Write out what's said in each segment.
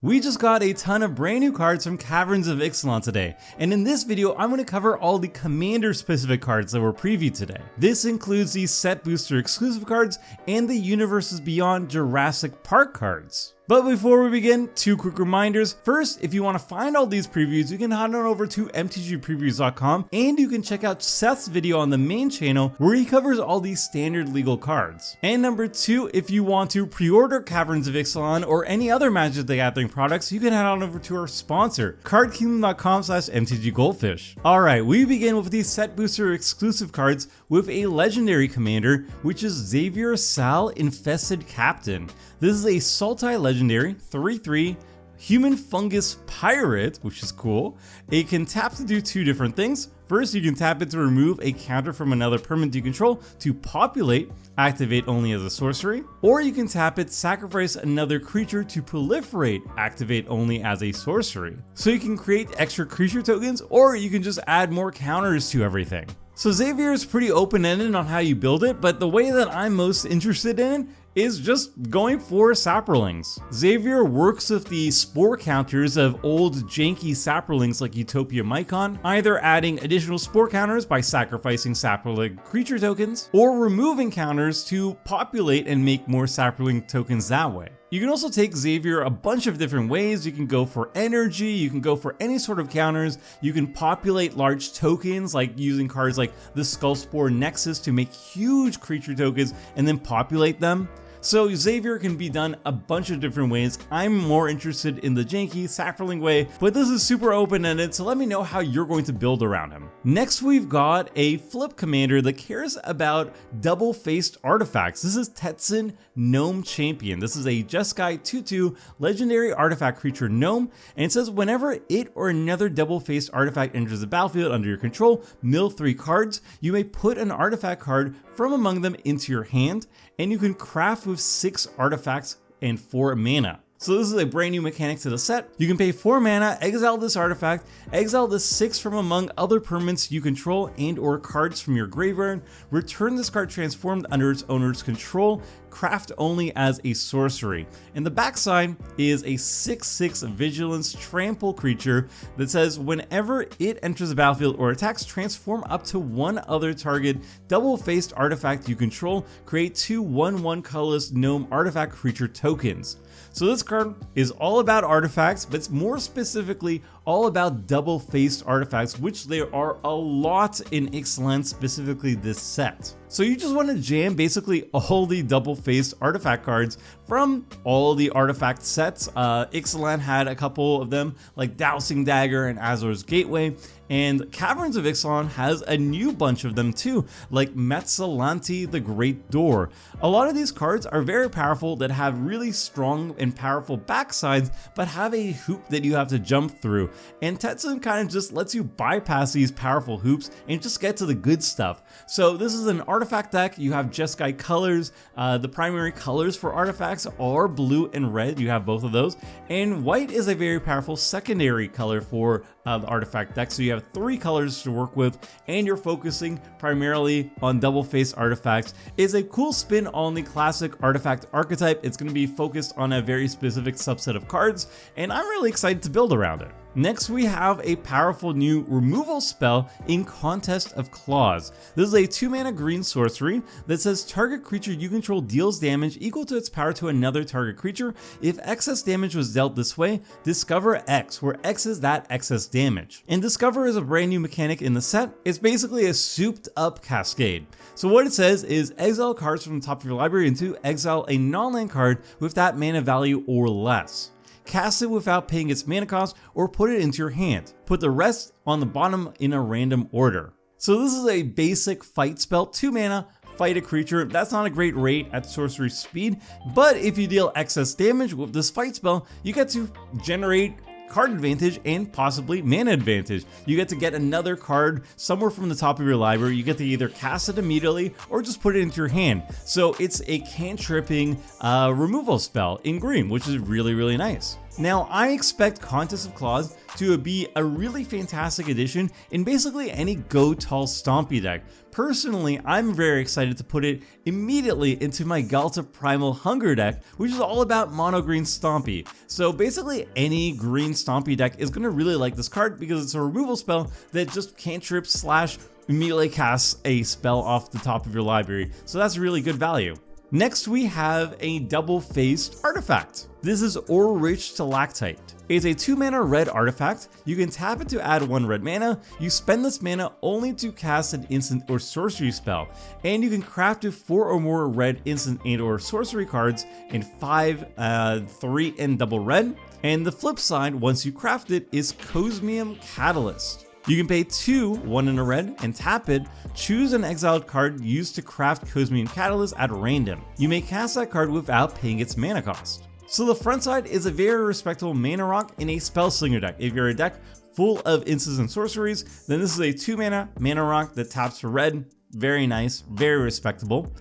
We just got a ton of brand new cards from Caverns of Ixalan today, and in this video I'm going to cover all the commander specific cards that were previewed today. This includes the set booster exclusive cards and the Universes Beyond Jurassic Park cards. But before we begin, two quick reminders. First, if you want to find all these previews, you can head on over to mtgpreviews.com and you can check out Seth's video on the main channel where he covers all these standard legal cards. And number two, if you want to pre-order Caverns of Ixalan or any other Magic the Gathering products, you can head on over to our sponsor, cardkingdom.com/mtggoldfish. Alright, we begin with the set booster exclusive cards with a legendary commander, which is Xavier Sal, Infested Captain. This is a Sultai legendary 3/3 human fungus pirate, which is cool. It can tap to do two different things. First, you can tap it to remove a counter from another permanent you control to populate, activate only as a sorcery, or you can tap it, sacrifice another creature to proliferate, activate only as a sorcery. So you can create extra creature tokens, or you can just add more counters to everything. So Xavier is pretty open-ended on how you build it, but the way that I'm most interested in it is just going for saprolings. Xavier works with the spore counters of old janky saprolings like Utopia Mycon, either adding additional spore counters by sacrificing saproling creature tokens, or removing counters to populate and make more saproling tokens that way. You can also take Xavier a bunch of different ways. You can go for energy, you can go for any sort of counters, you can populate large tokens like using cards like the Skullspore Nexus to make huge creature tokens and then populate them. So Xavier can be done a bunch of different ways. I'm more interested in the janky saproling way, but this is super open-ended, so let me know how you're going to build around him. Next, we've got a flip commander that cares about double-faced artifacts. This is Tetsun, Gnome Champion. This is a Jeskai 2/2 legendary artifact creature gnome, and it says whenever it or another double-faced artifact enters the battlefield under your control, mill 3 cards, you may put an artifact card from among them into your hand, and you can craft with 6 artifacts and 4 mana. So this is a brand new mechanic to the set. You can pay 4 mana, exile this artifact, exile the 6 from among other permanents you control and or cards from your graveyard, return this card transformed under its owner's control, craft only as a sorcery. And the backside is a 6/6 vigilance trample creature that says whenever it enters the battlefield or attacks, transform up to 1 other target double-faced artifact you control, create 2 1/1 colorless gnome artifact creature tokens. So this card is all about artifacts, but it's more specifically all about double-faced artifacts, which there are a lot in Ixalan, specifically this set. So you just want to jam basically all the double-faced artifact cards from all the artifact sets. Ixalan had a couple of them like Dowsing Dagger and Azor's Gateway, and Caverns of Ixalan has a new bunch of them too, like Metzalanti the Great Door. A lot of these cards are very powerful that have really strong and powerful backsides, but have a hoop that you have to jump through. And Tetsun kind of just lets you bypass these powerful hoops and just get to the good stuff. So this is an artifact deck. You have Jeskai colors. The primary colors for artifacts are blue and red. You have both of those. And white is a very powerful secondary color for the artifact deck. So you have 3 colors to work with, and you're focusing primarily on double-faced artifacts. It's a cool spin on the classic artifact archetype. It's going to be focused on a very specific subset of cards, and I'm really excited to build around it. Next, we have a powerful new removal spell in Contest of Claws. This is a 2 mana green sorcery that says target creature you control deals damage equal to its power to another target creature. If excess damage was dealt this way, discover X, where X is that excess damage. And Discover is a brand new mechanic in the set. It's basically a souped up cascade. So what it says is exile cards from the top of your library into exile a non-land card with that mana value or less. Cast it without paying its mana cost, or put it into your hand. Put the rest on the bottom in a random order. So this is a basic fight spell, 2 mana, fight a creature. That's not a great rate at sorcery speed, but if you deal excess damage with this fight spell, you get to generate card advantage and possibly mana advantage. You get to get another card somewhere from the top of your library. You get to either cast it immediately or just put it into your hand. So it's a cantripping removal spell in green, which is really, really nice. Now, I expect Contest of Claws to be a really fantastic addition in basically any Go Tall Stompy deck. Personally, I'm very excited to put it immediately into my Galta Primal Hunger deck, which is all about mono green Stompy. So basically any green Stompy deck is going to really like this card because it's a removal spell that just cantrip / immediately casts a spell off the top of your library. So that's really good value. Next, we have a double-faced artifact. This is Ore-Rich Stalactite. It's a 2-mana red artifact. You can tap it to add 1 red mana. You spend this mana only to cast an instant or sorcery spell, and you can craft to 4 or more red instant and or sorcery cards in 5, 3, and double red. And the flip side, once you craft it, is Cosmium Catalyst. You can pay 2, 1 in a red, and tap it, choose an exiled card used to craft Cosmium Catalyst at random. You may cast that card without paying its mana cost. So the front side is a very respectable mana rock in a Spellslinger deck. If you're a deck full of instants and sorceries, then this is a 2-mana mana rock that taps for red. Very nice, very respectable.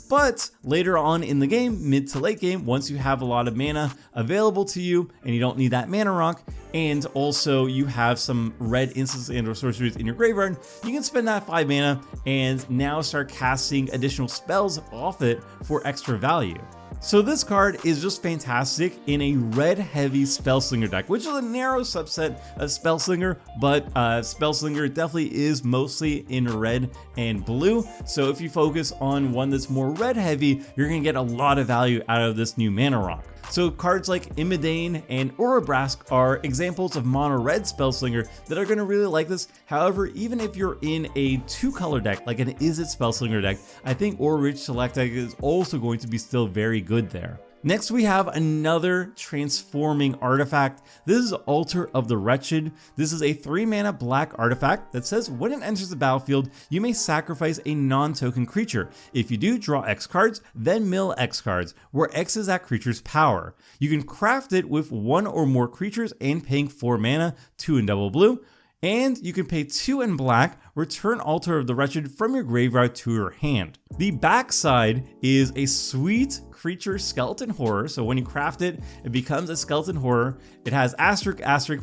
But later on in the game, mid to late game, once you have a lot of mana available to you and you don't need that mana rock, and also you have some red instants and or sorceries in your graveyard, you can spend that 5 mana and now start casting additional spells off it for extra value. So this card is just fantastic in a red heavy Spellslinger deck, which is a narrow subset of Spellslinger, but Spellslinger definitely is mostly in red and blue. So if you focus on one that's more red heavy, you're going to get a lot of value out of this new mana rock. So cards like Imidane and Orobrask are examples of mono red Spellslinger that are going to really like this. However, even if you're in a 2-color deck, like an Izzet Spellslinger deck, I think Ore-Rich Stalactite is also going to be still very good there. Next, we have another transforming artifact. This is Altar of the Wretched. This is a 3-mana black artifact that says when it enters the battlefield, you may sacrifice a non-token creature. If you do, draw X cards, then mill X cards, where X is that creature's power. You can craft it with 1 or more creatures and paying 4 mana, 2 in double blue. And you can pay 2 in black, return Altar of the Wretched from your graveyard to your hand. The backside is a sweet creature skeleton horror. So when you craft it, it becomes a skeleton horror. It has ***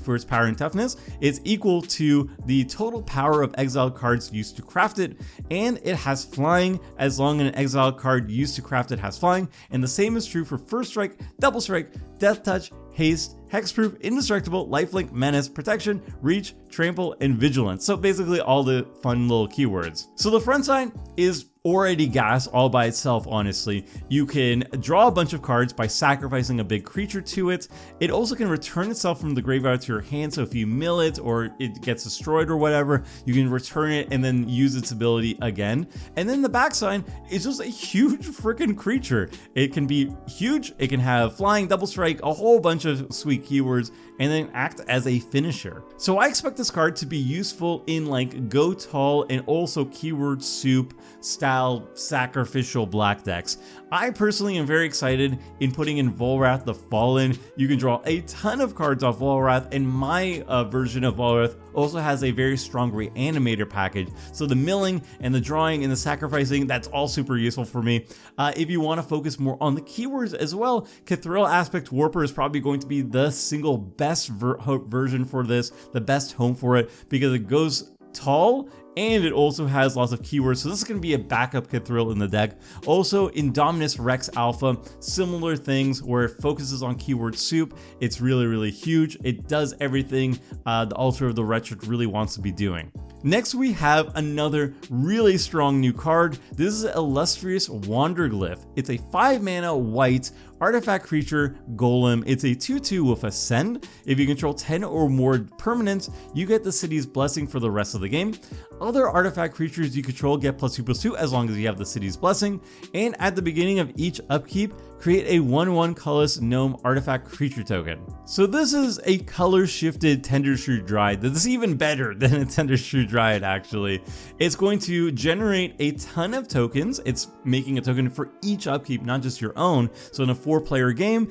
for its power and toughness. It's equal to the total power of exiled cards used to craft it, and it has flying as long as an exiled card used to craft it has flying. And the same is true for First Strike, Double Strike, Death Touch, Haste, Hexproof, Indestructible, Lifelink, Menace, Protection, Reach, Trample, and Vigilance. So basically all the fun little keywords. So the front side is already gas all by itself, honestly. You can draw a bunch of cards by sacrificing a big creature to it. It also can return itself from the graveyard to your hand, so if you mill it or it gets destroyed or whatever, you can return it and then use its ability again. And then the backside is just a huge freaking creature. It can be huge, it can have flying, double strike, a whole bunch of sweet keywords, and then act as a finisher. So I expect this card to be useful in like Go Tall and also keyword soup style sacrificial black decks. I personally am very excited in putting in Volrath the Fallen. You can draw a ton of cards off Volrath, and my version of Volrath also has a very strong reanimator package. So the milling and the drawing and the sacrificing, that's all super useful for me. If you want to focus more on the keywords as well, Cathrill Aspect Warper is probably going to be the single best version for this, the best home for it, because it goes tall and it also has lots of keywords, so this is going to be a backup Cathrill in the deck. Also, Indominus Rex Alpha, similar things where it focuses on keyword soup. It's really huge. It does everything the Altar of the Wretched really wants to be doing. Next, we have another really strong new card. This is Illustrious Wanderglyph. It's a 5-mana white artifact creature golem. It's a 2/2 with Ascend. If you control 10 or more permanents, you get the City's Blessing for the rest of the game. Other artifact creatures you control get +2/+2 as long as you have the City's Blessing. And at the beginning of each upkeep, create a 1/1 colorless gnome artifact creature token. So this is a color shifted Tender Shrew Dryad. This is even better than a Tender Shrew Dryad, actually. It's going to generate a ton of tokens. It's making a token for each upkeep, not just your own. So in a 4-player game,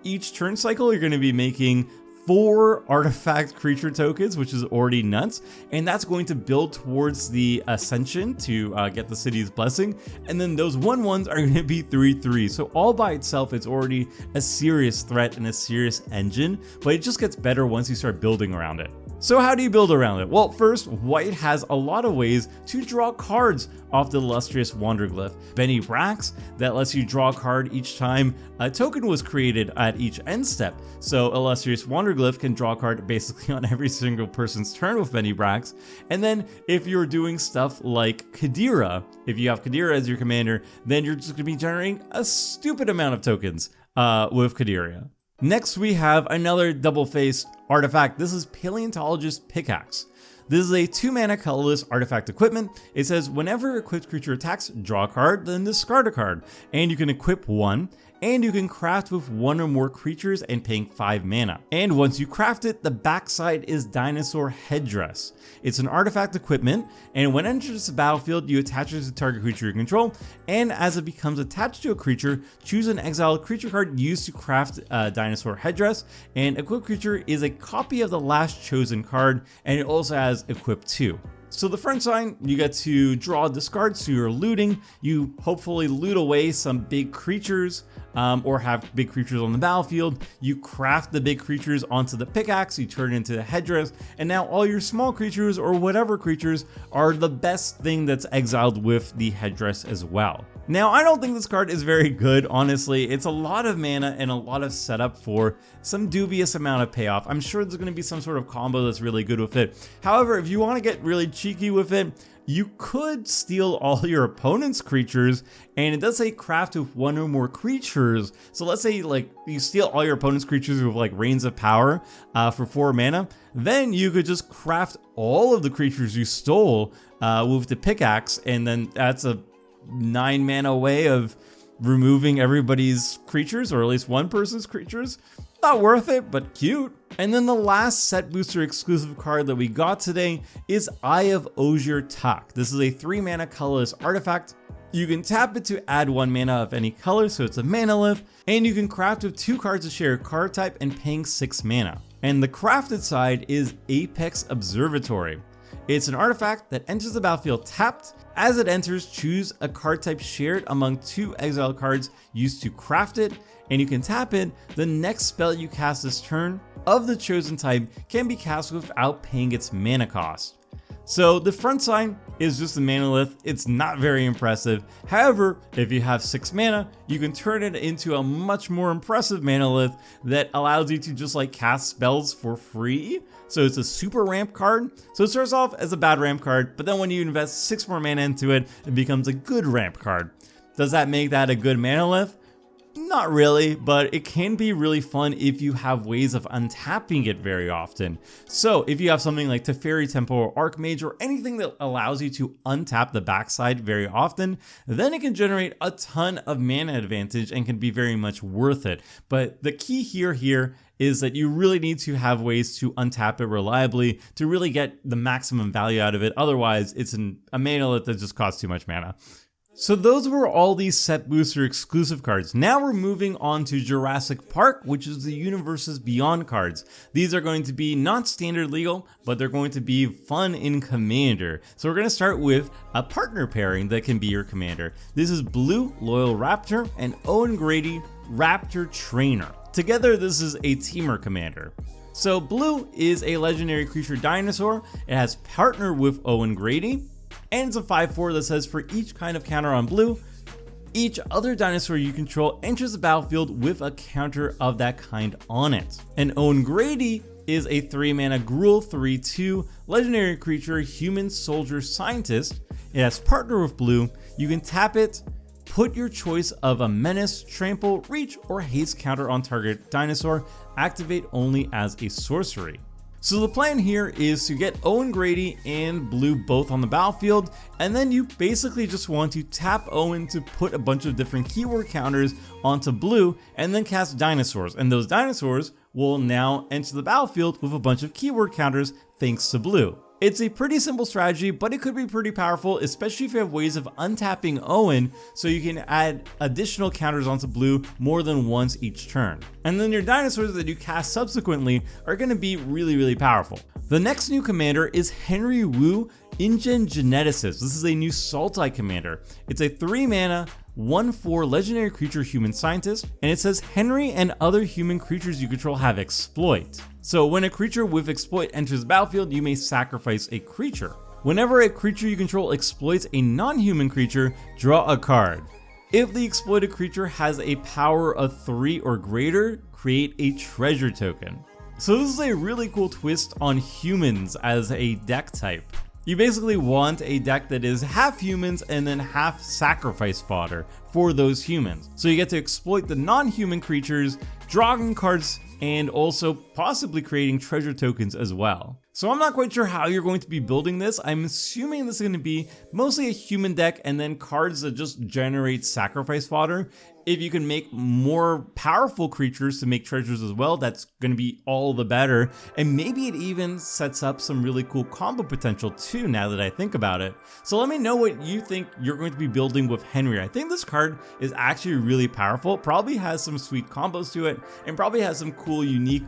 each turn cycle, you're going to be making 4 artifact creature tokens, which is already nuts, and that's going to build towards the Ascension to get the City's Blessing, and then those 1/1s are going to be 3/3. So all by itself, it's already a serious threat and a serious engine, but it just gets better once you start building around it. So how do you build around it? Well, first, white has a lot of ways to draw cards off the illustrious Wanderglyph. Benny Brax, that lets you draw a card each time a token was created at each end step. So illustrious Wanderglyph can draw a card basically on every single person's turn with Benny Brax. And then if you're doing stuff like Kadira, if you have Kadira as your commander, then you're just going to be generating a stupid amount of tokens with Kadira. Next, we have another double-faced artifact. This is Paleontologist Pickaxe. This is a 2-mana colorless artifact equipment. It says whenever equipped creature attacks, draw a card, then discard a card. And you can equip 1, and you can craft with 1 or more creatures and paying 5 mana. And once you craft it, the backside is Dinosaur Headdress. It's an artifact equipment, and when it enters the battlefield, you attach it to target creature you control, and as it becomes attached to a creature, choose an exiled creature card used to craft Dinosaur Headdress, and equipped creature is a copy of the last chosen card, and it also has equip 2. So the front side, you get to draw discards, so you're looting. You hopefully loot away some big creatures or have big creatures on the battlefield. You craft the big creatures onto the pickaxe, you turn it into the headdress, and now all your small creatures or whatever creatures are the best thing that's exiled with the headdress as well. Now, I don't think this card is very good, honestly. It's a lot of mana and a lot of setup for some dubious amount of payoff. I'm sure there's going to be some sort of combo that's really good with it. However, if you want to get really cheeky with it, you could steal all your opponent's creatures, and it does say craft with 1 or more creatures. So let's say like you steal all your opponent's creatures with like Reigns of Power for 4 mana, then you could just craft all of the creatures you stole with the pickaxe, and then that's a 9 mana way of removing everybody's creatures, or at least one person's creatures. Not worth it, but cute. And then the last set booster exclusive card that we got today is Eye of Osier Tuck. This is a 3 mana colorless artifact. You can tap it to add 1 mana of any color, so it's a mana lift, and you can craft with 2 cards to share a card type and paying 6 mana. And the crafted side is Apex Observatory. It's an artifact that enters the battlefield tapped. As it enters, choose a card type shared among 2 exiled cards used to craft it, and you can tap it. The next spell you cast this turn of the chosen type can be cast without paying its mana cost. So the front side is just a mana lift. It's not very impressive. However, if you have 6 mana, you can turn it into a much more impressive mana lift that allows you to just like cast spells for free. So it's a super ramp card. So it starts off as a bad ramp card, but then when you invest 6 more mana into it, it becomes a good ramp card. Does that make that a good mana lift? Not really, but it can be really fun if you have ways of untapping it very often. So if you have something like Teferi Temple or Archmage or anything that allows you to untap the backside very often, then it can generate a ton of mana advantage and can be very much worth it. But the key here is that you really need to have ways to untap it reliably to really get the maximum value out of it. Otherwise, it's a mana lift that just costs too much mana. So those were all these set booster exclusive cards. Now we're moving on to Jurassic Park, which is the Universes Beyond cards. These are going to be not standard legal, but they're going to be fun in Commander. So we're going to start with a partner pairing that can be your commander. This is Blue Loyal Raptor and Owen Grady Raptor Trainer. Together, this is a teamer commander. So Blue is a legendary creature dinosaur. It has partner with Owen Grady. And it's a 5/4 that says for each kind of counter on blue, each other dinosaur you control enters the battlefield with a counter of that kind on it. And Owen Grady is a 3 mana Gruul 3/2 legendary creature, human soldier scientist. It has partner with blue. You can tap it, put your choice of a menace, trample, reach, or haste counter on target dinosaur, activate only as a sorcery. So the plan here is to get Owen Grady and Blue both on the battlefield, and then you basically just want to tap Owen to put a bunch of different keyword counters onto Blue, and then cast dinosaurs, and those dinosaurs will now enter the battlefield with a bunch of keyword counters thanks to Blue. It's a pretty simple strategy, but it could be pretty powerful, especially if you have ways of untapping Owen so you can add additional counters onto blue more than once each turn. And then your dinosaurs that you cast subsequently are going to be really powerful. The next new commander is Henry Wu, InGen Geneticist. This is a new Sultai commander. It's a 3 mana, 1/4 legendary creature human scientist, and it says Henry and other human creatures you control have exploit. So when a creature with exploit enters the battlefield, you may sacrifice a creature. Whenever a creature you control exploits a non-human creature, draw a card. If the exploited creature has a power of 3 or greater, create a treasure token. So this is a really cool twist on humans as a deck type. You basically want a deck that is half humans and then half sacrifice fodder for those humans. So you get to exploit the non-human creatures, drawing cards, and also possibly creating treasure tokens as well. So I'm not quite sure how you're going to be building this. I'm assuming this is going to be mostly a human deck and then cards that just generate sacrifice fodder. If you can make more powerful creatures to make treasures as well, that's going to be all the better. And maybe it even sets up some really cool combo potential too, now that I think about it. So let me know what you think you're going to be building with Henry. I think this card is actually really powerful, probably has some sweet combos to it, and probably has some cool, unique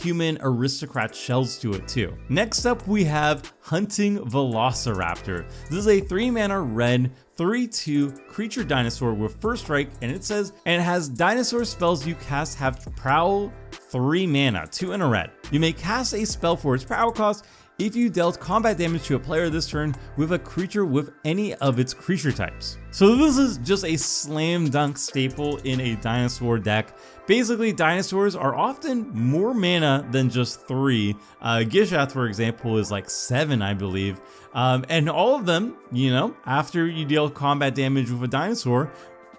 human aristocrat shells to it too. Next up, we have Hunting Velociraptor. This is a 3 mana red 3/2 creature dinosaur with first strike, and it has dinosaur spells you cast have prowl 3 mana, 2 and a red. You may cast a spell for its power cost if you dealt combat damage to a player this turn with a creature with any of its creature types. So this is just a slam dunk staple in a dinosaur deck. Basically, dinosaurs are often more mana than just 3. Gishath, for example, is like 7, I believe. And all of them, you know, after you deal combat damage with a dinosaur,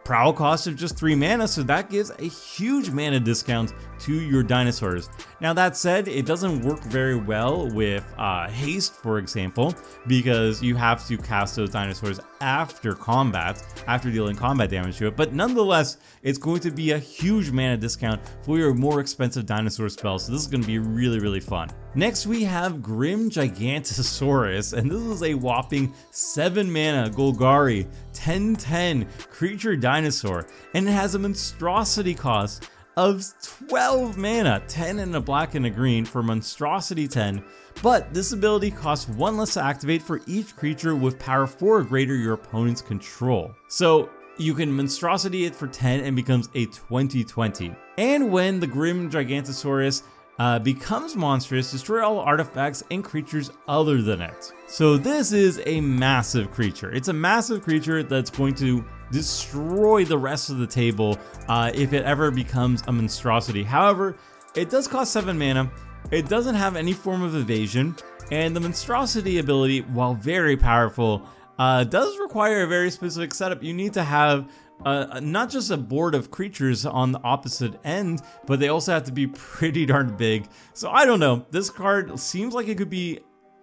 prowl cost of just 3 mana, so that gives a huge mana discount to your dinosaurs. Now that said, it doesn't work very well with haste, for example, because you have to cast those dinosaurs after combat, after dealing combat damage to it, but nonetheless, it's going to be a huge mana discount for your more expensive dinosaur spells, so this is going to be really fun. Next, we have Grim Gigantosaurus, and this is a whopping 7 mana Golgari 10/10 creature dinosaur, and it has a monstrosity cost of 12 mana, 10 and a black and a green for monstrosity 10, but this ability costs 1 less to activate for each creature with power 4 or greater your opponent's control. So you can monstrosity it for 10 and becomes a 20/20. And when the Grim Gigantosaurus becomes monstrous, destroy all artifacts and creatures other than it. So this is a massive creature. It's a massive creature that's going to destroy the rest of the table if it ever becomes a monstrosity. However, it does cost 7 mana, it doesn't have any form of evasion, and the monstrosity ability, while very powerful, does require a very specific setup. You need to have not just a board of creatures on the opposite end, but they also have to be pretty darn big. So I don't know, this card seems like it could be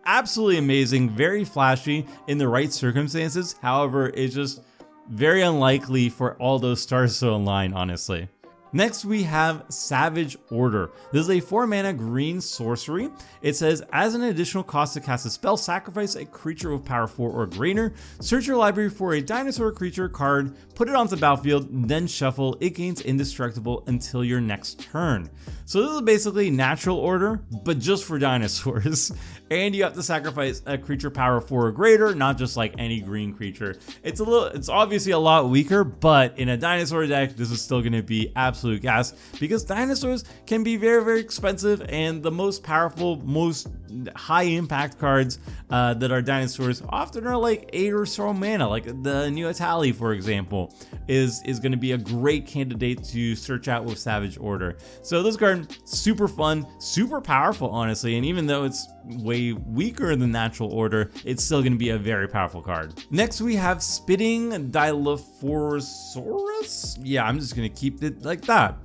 absolutely amazing, very flashy in the right circumstances. However, it's just very unlikely for all those stars to align, honestly. Next, we have Savage Order. This is a 4 mana green sorcery. It says, as an additional cost to cast a spell, sacrifice a creature with power 4 or greater, search your library for a dinosaur creature card, put it onto the battlefield, then shuffle. It gains indestructible until your next turn. So this is basically natural order, but just for dinosaurs. And you have to sacrifice a creature power 4 or greater, not just like any green creature. It's obviously a lot weaker, but in a dinosaur deck, this is still going to be absolute gas, because dinosaurs can be very expensive, and the most powerful, most high impact cards that are dinosaurs often are like 8 or so mana, like the new Itali, for example, is going to be a great candidate to search out with Savage Order. So this card, super fun, super powerful, honestly, and even though it's way weaker than Natural Order, it's still going to be a very powerful card. Next, we have Spitting Dilophosaurus. Yeah, I'm just going to keep it like that.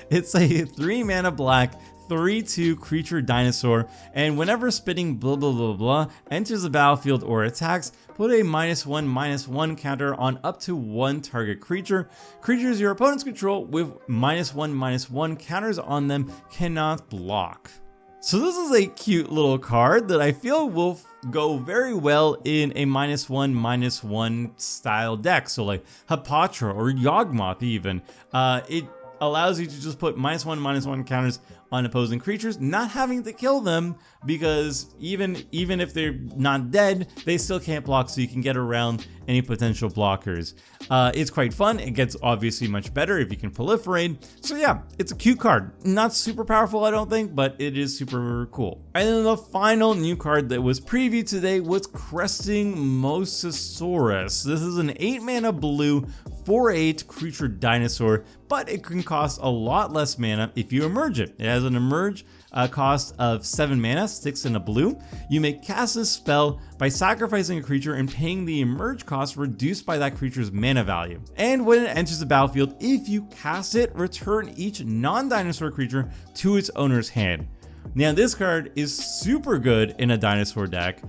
It's a 3 mana black 3/2 creature dinosaur, and whenever Spitting blah blah blah blah enters the battlefield or attacks, put a -1/-1 counter on up to 1 target creature. Creatures your opponents control with -1/-1 counters on them cannot block. So this is a cute little card that I feel will go very well in a -1/-1 style deck. So like Hapatra or Yawgmoth even. It allows you to just put -1/-1 counters on opposing creatures, not having to kill them, because even if they're not dead, they still can't block, so you can get around any potential blockers. It's quite fun. It gets obviously much better if you can proliferate. So yeah, it's a cute card. Not super powerful, I don't think, but it is super cool. And then the final new card that was previewed today was Cresting Mosasaurus. This is an 8-mana blue 4/8 creature dinosaur, but it can cost a lot less mana if you emerge it. It has an emerge cost of 7 mana, 6 in a blue. You may cast this spell by sacrificing a creature and paying the emerge cost reduced by that creature's mana value. And when it enters the battlefield, if you cast it, return each non-dinosaur creature to its owner's hand. Now this card is super good in a dinosaur deck.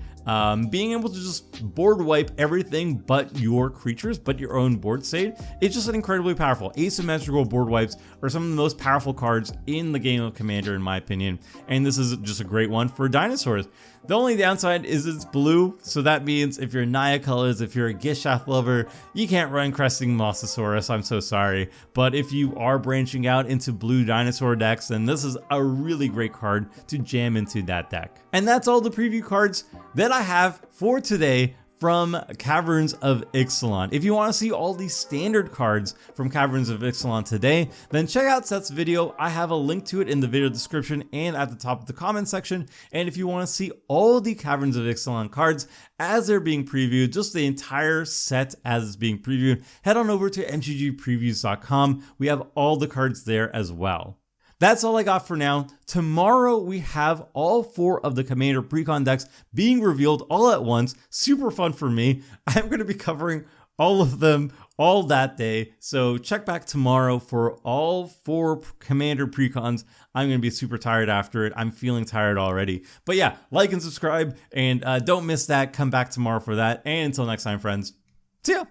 Being able to just board wipe everything but your creatures, but your own board state, it's just an incredibly powerful. Asymmetrical board wipes are some of the most powerful cards in the game of Commander in my opinion, and this is just a great one for dinosaurs. The only downside is it's blue, so that means if you're Naya colors, if you're a Gishath lover, you can't run Cresting Mosasaurus, I'm so sorry. But if you are branching out into blue dinosaur decks, then this is a really great card to jam into that deck. And that's all the preview cards that I have for today from Caverns of Ixalan. If you want to see all these standard cards from Caverns of Ixalan today, then check out Seth's video. I have a link to it in the video description and at the top of the comment section. And if you want to see all the Caverns of Ixalan cards as they're being previewed, just the entire set as it's being previewed, head on over to mtgpreviews.com. We have all the cards there as well. That's all I got for now. Tomorrow we have all 4 of the Commander Precon decks being revealed all at once. Super fun for me. I'm going to be covering all of them all that day. So check back tomorrow for all 4 Commander Precons. I'm going to be super tired after it. I'm feeling tired already. But yeah, like and subscribe, and don't miss that. Come back tomorrow for that. And until next time, friends. See ya.